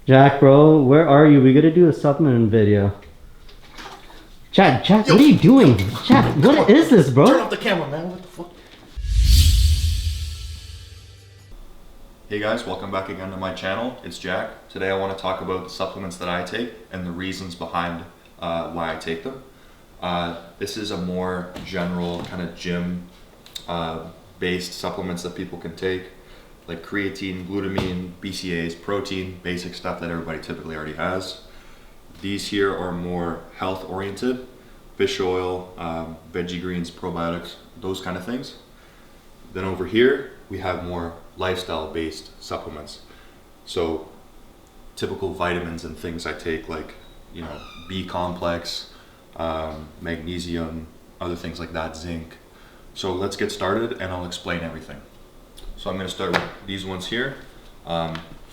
Jack, bro, where are you? We gotta do a supplement video. Jack, Yo, what are you doing? yo, Jack, come what on. is this, Turn bro? off the camera, man. What the fuck? Hey guys, welcome back again to my channel. It's Jack. Today I want to talk about the supplements that I take and the reasons behind why I take them. This is a more general kind of gym based supplements that people can take, like creatine, glutamine, BCAAs, protein, basic stuff that everybody typically already has. These here are more health oriented, fish oil, veggie greens, probiotics, those kind of things. Then over here, we have more lifestyle-based supplements. So typical vitamins and things I take, like B complex, magnesium, other things like that, zinc. So let's get started and I'll explain everything. So I'm going to start with these ones here.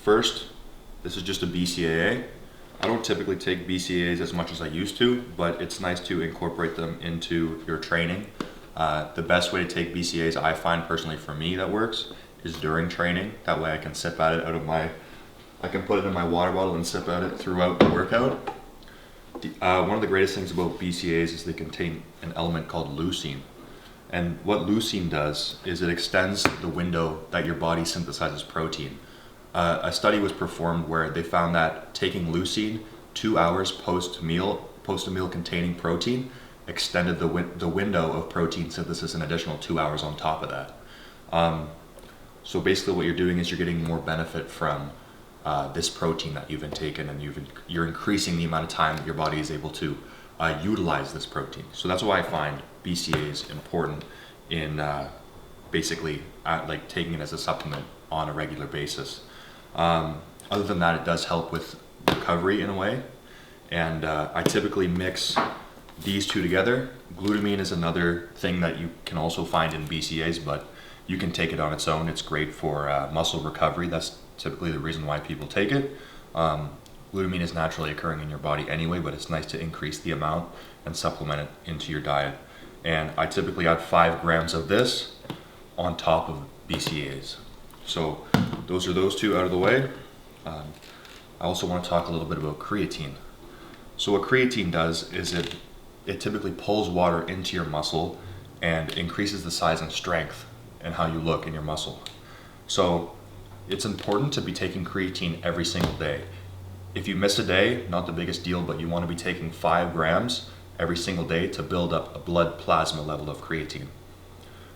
First, this is just a BCAA. I don't typically take BCAAs as much as I used to, but it's nice to incorporate them into your training. The best way to take BCAAs, I find personally for me that works, is during training. That way I can sip at it I can put it in my water bottle and sip at it throughout the workout. One of the greatest things about BCAAs is they contain an element called leucine. And what leucine does is it extends the window that your body synthesizes protein. A study was performed where they found that taking leucine 2 hours post a meal containing protein extended the window of protein synthesis an additional 2 hours on top of that. So basically what you're doing is you're getting more benefit from this protein that you've intaken, and you're increasing the amount of time that your body is able to utilize this protein. So that's why I find BCAAs important in basically like taking it as a supplement on a regular basis. Other than that, it does help with recovery in a way, and I typically mix these two together. Glutamine is another thing that you can also find in BCAAs, but you can take it on its own. It's great for muscle recovery. That's typically the reason why people take it. Glutamine is naturally occurring in your body anyway, but it's nice to increase the amount and supplement it into your diet. And I typically add 5 grams of this on top of BCAAs. So those are those two out of the way. I also want to talk a little bit about creatine. So what creatine does is it typically pulls water into your muscle and increases the size and strength and how you look in your muscle. So it's important to be taking creatine every single day. If you miss a day, not the biggest deal, but you want to be taking 5 grams every single day to build up a blood plasma level of creatine.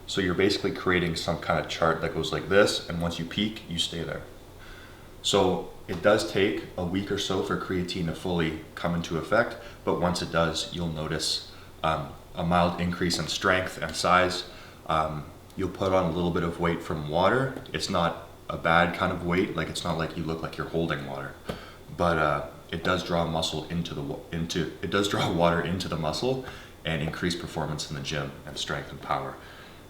So you're basically creating some kind of chart that goes like this, and once you peak, you stay there. So it does take a week or so for creatine to fully come into effect, but once it does, you'll notice a mild increase in strength and size. You'll put on a little bit of weight from water. It's not a bad kind of weight, like it's not like you look like you're holding water, but it does draw water into the muscle and increase performance in the gym and strength and power.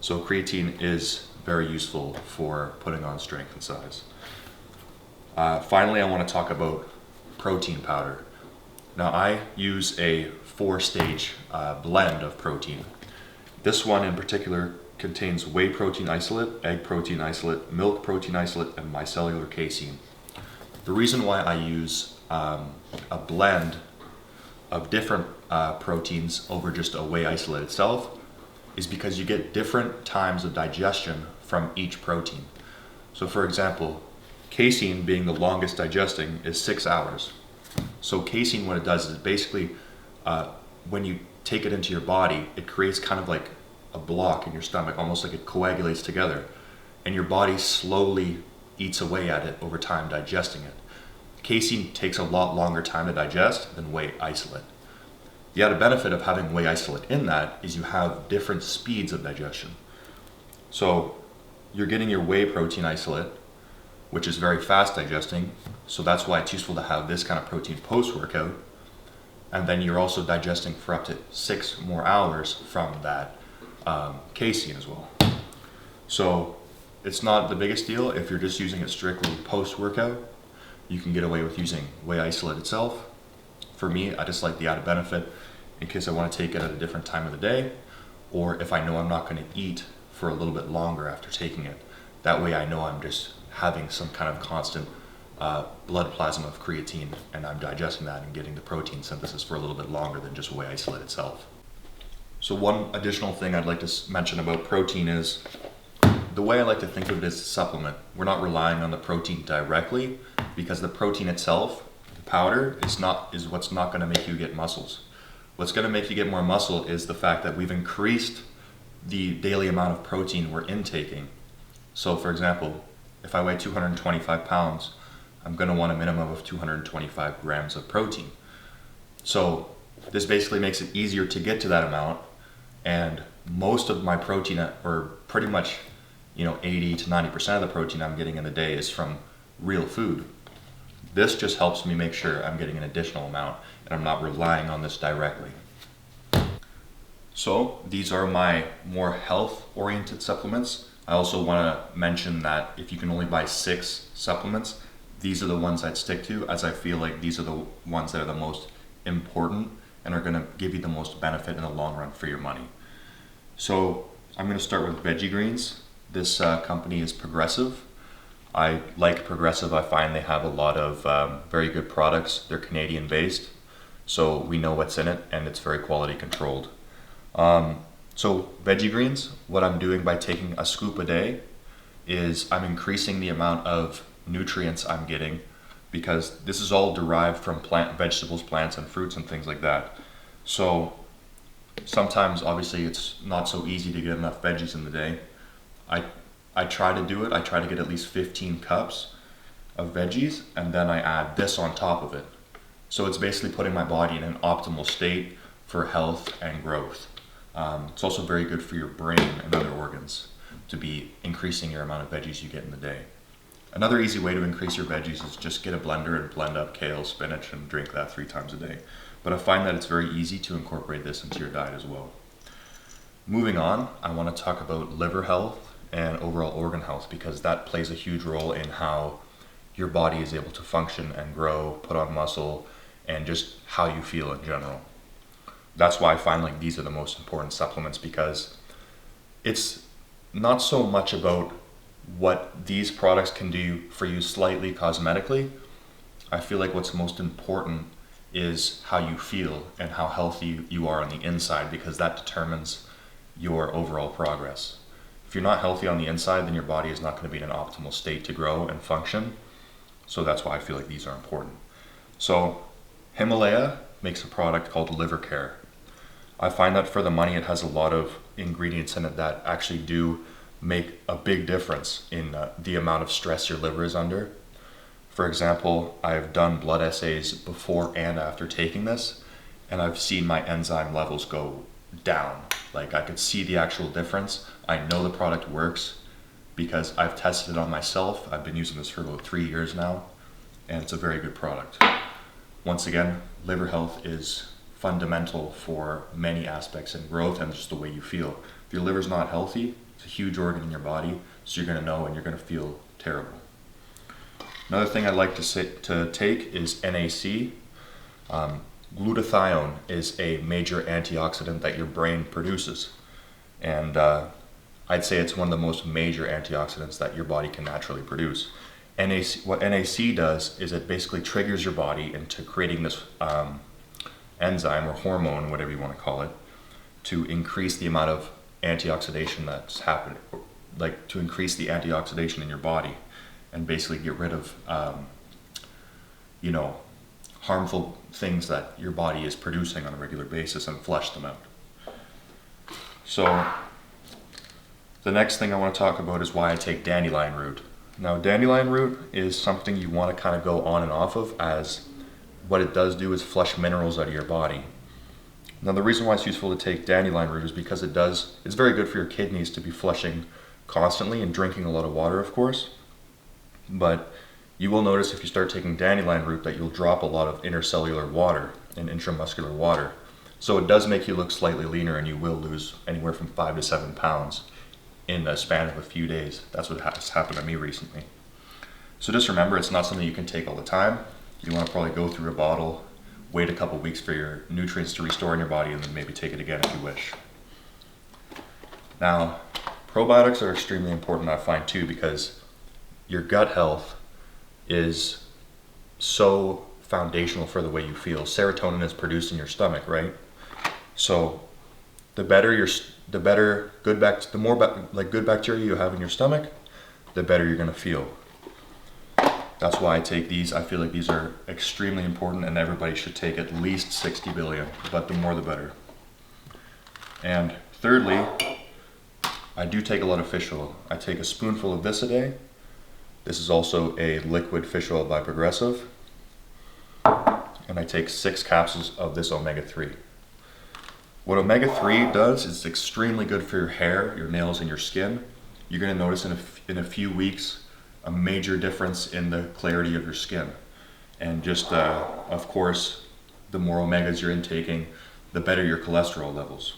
So creatine is very useful for putting on strength and size. Finally, I want to talk about protein powder. Now I use a 4-stage blend of protein. This one in particular contains whey protein isolate, egg protein isolate, milk protein isolate, and micellar casein. The reason why I use a blend of different proteins over just a whey isolate itself is because you get different times of digestion from each protein. So for example, casein being the longest digesting is 6 hours. So casein, what it does is it basically, when you take it into your body, it creates kind of like a block in your stomach, almost like it coagulates together, and your body slowly eats away at it over time, digesting it. Casein takes a lot longer time to digest than whey isolate. The added benefit of having whey isolate in that is you have different speeds of digestion. So you're getting your whey protein isolate, which is very fast digesting, so that's why it's useful to have this kind of protein post-workout, and then you're also digesting for up to 6 more hours from that casein as well. So it's not the biggest deal if you're just using it strictly post-workout. You can get away with using whey isolate itself. For me, I just like the added benefit in case I want to take it at a different time of the day, or if I know I'm not going to eat for a little bit longer after taking it. That way I know I'm just having some kind of constant blood plasma of creatine, and I'm digesting that and getting the protein synthesis for a little bit longer than just whey isolate itself. So one additional thing I'd like to mention about protein is the way I like to think of it as a supplement. We're not relying on the protein directly, because the protein itself, the powder, is what's not going to make you get muscles. What's going to make you get more muscle is the fact that we've increased the daily amount of protein we're intaking. So for example, if I weigh 225 pounds, I'm going to want a minimum of 225 grams of protein. So this basically makes it easier to get to that amount, and most of my protein, or pretty much 80 to 90% of the protein I'm getting in a day, is from real food. This just helps me make sure I'm getting an additional amount and I'm not relying on this directly. So these are my more health-oriented supplements. I also want to mention that if you can only buy 6 supplements, these are the ones I'd stick to, as I feel like these are the ones that are the most important and are going to give you the most benefit in the long run for your money. So I'm going to start with veggie greens. This company is Progressive. I like Progressive. I find they have a lot of very good products. They're Canadian based, so we know what's in it, and it's very quality controlled. So veggie greens, what I'm doing by taking a scoop a day is I'm increasing the amount of nutrients I'm getting, because this is all derived from vegetables, plants, and fruits and things like that. So sometimes obviously it's not so easy to get enough veggies in the day. I try to do it. I try to get at least 15 cups of veggies, and then I add this on top of it. So it's basically putting my body in an optimal state for health and growth. It's also very good for your brain and other organs to be increasing your amount of veggies you get in the day. Another easy way to increase your veggies is just get a blender and blend up kale, spinach, and drink that 3 times a day. But I find that it's very easy to incorporate this into your diet as well. Moving on, I want to talk about liver health and overall organ health, because that plays a huge role in how your body is able to function and grow, put on muscle, and just how you feel in general. That's why I find like these are the most important supplements, because it's not so much about what these products can do for you slightly cosmetically. I feel like what's most important is how you feel and how healthy you are on the inside, because that determines your overall progress. If you're not healthy on the inside, then your body is not going to be in an optimal state to grow and function. So that's why I feel like these are important. So Himalaya makes a product called Liver Care. I find that for the money, it has a lot of ingredients in it that actually do make a big difference in the amount of stress your liver is under. For example, I've done blood assays before and after taking this, and I've seen my enzyme levels go down. Like, I could see the actual difference. I know the product works because I've tested it on myself. I've been using this for about 3 years now, and it's a very good product. Once again, liver health is fundamental for many aspects in growth and just the way you feel. If your liver's not healthy, it's a huge organ in your body, so you're going to know and you're going to feel terrible. Another thing I like to take is NAC. Glutathione is a major antioxidant that your brain produces, and I'd say it's one of the most major antioxidants that your body can naturally produce. What NAC does is it basically triggers your body into creating this enzyme or hormone, whatever you want to call it, to increase the amount of antioxidation that's happening, like to increase the antioxidation in your body and basically get rid of harmful things that your body is producing on a regular basis and flush them out. So the next thing I want to talk about is why I take dandelion root. Now, dandelion root is something you want to kind of go on and off of, as what it does do is flush minerals out of your body. Now, the reason why it's useful to take dandelion root is because it's very good for your kidneys to be flushing constantly and drinking a lot of water, of course. But you will notice if you start taking dandelion root that you'll drop a lot of intercellular water and intramuscular water. So it does make you look slightly leaner, and you will lose anywhere from 5 to 7 pounds in a span of a few days. That's what has happened to me recently. So just remember, it's not something you can take all the time. You want to probably go through a bottle, wait a couple weeks for your nutrients to restore in your body, and then maybe take it again if you wish. Now, probiotics are extremely important, I find, too, because your gut health is so foundational for the way you feel. Serotonin is produced in your stomach, right? So the more good bacteria you have in your stomach, the better you're gonna feel. That's why I take these. I feel like these are extremely important, and everybody should take at least 60 billion, but the more the better. And thirdly, I do take a lot of fish oil. I take a spoonful of this a day. This is also a liquid fish oil by Progressive. And I take 6 capsules of this omega-3. What omega-3 does is it's extremely good for your hair, your nails, and your skin. You're gonna notice in a few weeks a major difference in the clarity of your skin. And just, of course, the more omegas you're intaking, the better your cholesterol levels.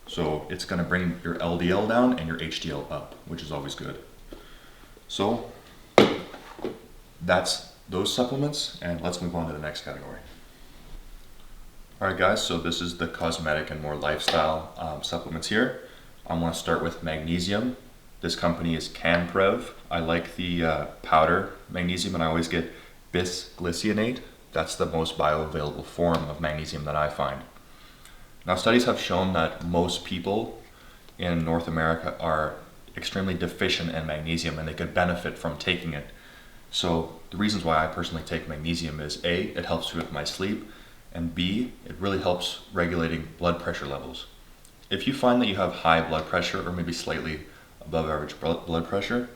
So it's gonna bring your LDL down and your HDL up, which is always good. So that's those supplements, and let's move on to the next category. All right, guys, so this is the cosmetic and more lifestyle supplements here. I'm gonna start with magnesium. This company is CanPrev. I like the powder magnesium, and I always get bisglycinate. That's the most bioavailable form of magnesium that I find. Now, studies have shown that most people in North America are extremely deficient in magnesium, and they could benefit from taking it. So the reasons why I personally take magnesium is A, it helps with my sleep, and B, it really helps regulating blood pressure levels. If you find that you have high blood pressure or maybe slightly above average blood pressure,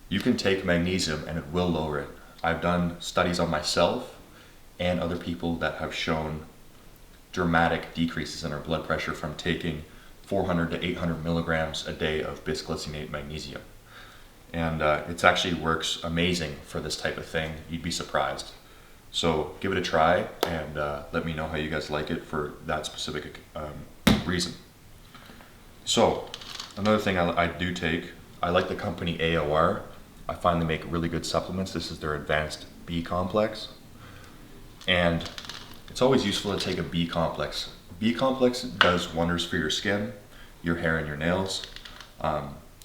you can take magnesium and it will lower it. I've done studies on myself and other people that have shown dramatic decreases in our blood pressure from taking 400 to 800 milligrams a day of bisglycinate magnesium. And it actually works amazing for this type of thing. You'd be surprised. So give it a try, and let me know how you guys like it for that specific reason. So another thing I do take, I like the company AOR. I find they make really good supplements. This is their advanced B complex. And it's always useful to take a B complex. B complex does wonders for your skin, your hair, and your nails.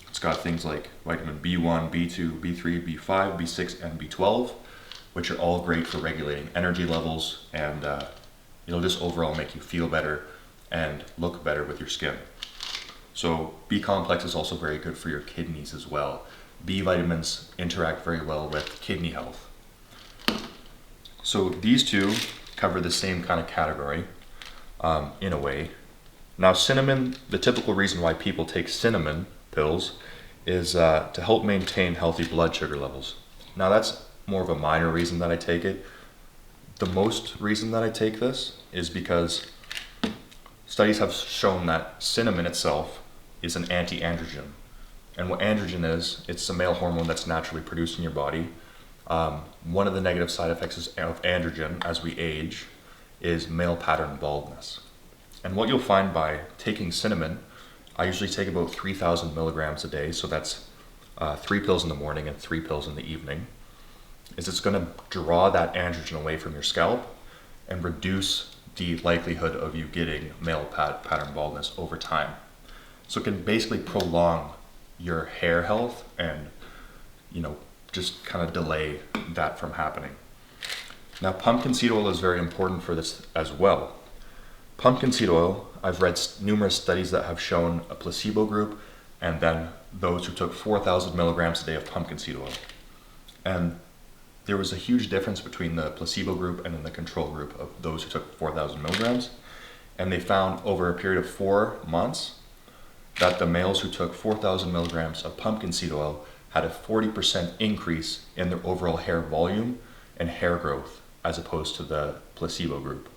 It's got things like vitamin B1, B2, B3, B5, B6, and B12, which are all great for regulating energy levels, and it'll just overall make you feel better and look better with your skin. So B complex is also very good for your kidneys as well. B vitamins interact very well with kidney health. So these two cover the same kind of category in a way. Now cinnamon, the typical reason why people take cinnamon pills is to help maintain healthy blood sugar levels. Now that's more of a minor reason that I take it. The most reason that I take this is because studies have shown that cinnamon itself is an anti-androgen. And what androgen is, it's a male hormone that's naturally produced in your body. One of the negative side effects of androgen as we age is male pattern baldness. And what you'll find by taking cinnamon, I usually take about 3,000 milligrams a day, so that's 3 pills in the morning and 3 pills in the evening, is it's gonna draw that androgen away from your scalp and reduce the likelihood of you getting male pattern baldness over time. So it can basically prolong your hair health and, just kind of delay that from happening. Now, pumpkin seed oil is very important for this as well. Pumpkin seed oil, I've read numerous studies that have shown a placebo group and then those who took 4,000 milligrams a day of pumpkin seed oil. And there was a huge difference between the placebo group and then the control group of those who took 4,000 milligrams. And they found over a period of 4 months that the males who took 4,000 milligrams of pumpkin seed oil had a 40% increase in their overall hair volume and hair growth as opposed to the placebo group.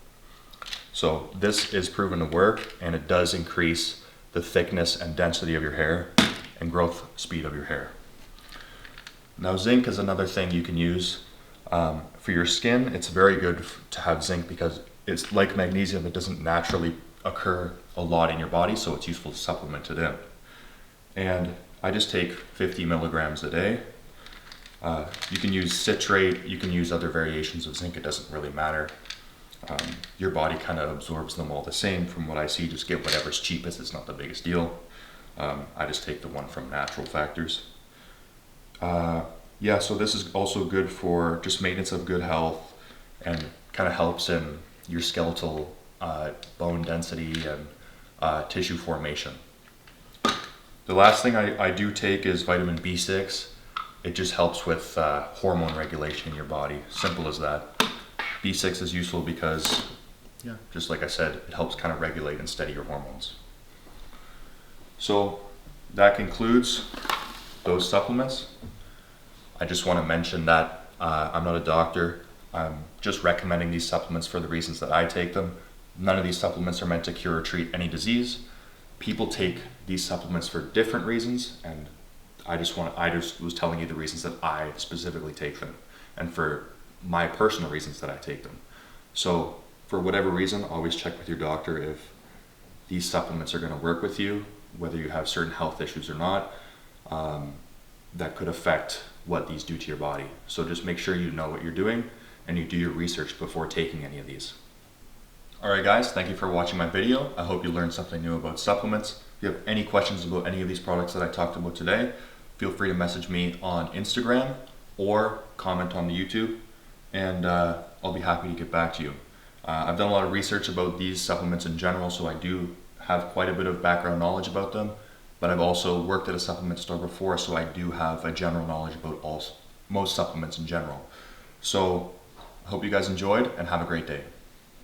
So this is proven to work, and it does increase the thickness and density of your hair and growth speed of your hair. Now zinc is another thing you can use for your skin. It's very good to have zinc because it's like magnesium, it doesn't naturally occur a lot in your body, so it's useful to supplement it in. And I just take 50 milligrams a day. You can use citrate, you can use other variations of zinc, it doesn't really matter. Your body kind of absorbs them all the same. From what I see, just get whatever's cheapest, it's not the biggest deal. I just take the one from Natural Factors. Yeah, so this is also good for just maintenance of good health and kind of helps in your skeletal bone density and tissue formation. The last thing I do take is vitamin B6. It just helps with hormone regulation in your body. Simple as that. B6 is useful because, yeah, just like I said, it helps kind of regulate and steady your hormones. So that concludes those supplements. I just want to mention that I'm not a doctor. I'm just recommending these supplements for the reasons that I take them. None of these supplements are meant to cure or treat any disease. People take these supplements for different reasons, and I just was telling you the reasons that I specifically take them, and for my personal reasons that I take them. So for whatever reason, always check with your doctor if these supplements are going to work with you, whether you have certain health issues or not, that could affect what these do to your body. So just make sure you know what you're doing and you do your research before taking any of these. Alright guys, thank you for watching my video. I hope you learned something new about supplements. If you have any questions about any of these products that I talked about today, feel free to message me on Instagram or comment on the YouTube, and I'll be happy to get back to you. I've done a lot of research about these supplements in general, so I do have quite a bit of background knowledge about them, but I've also worked at a supplement store before, so I do have a general knowledge about most supplements in general. So I hope you guys enjoyed and have a great day.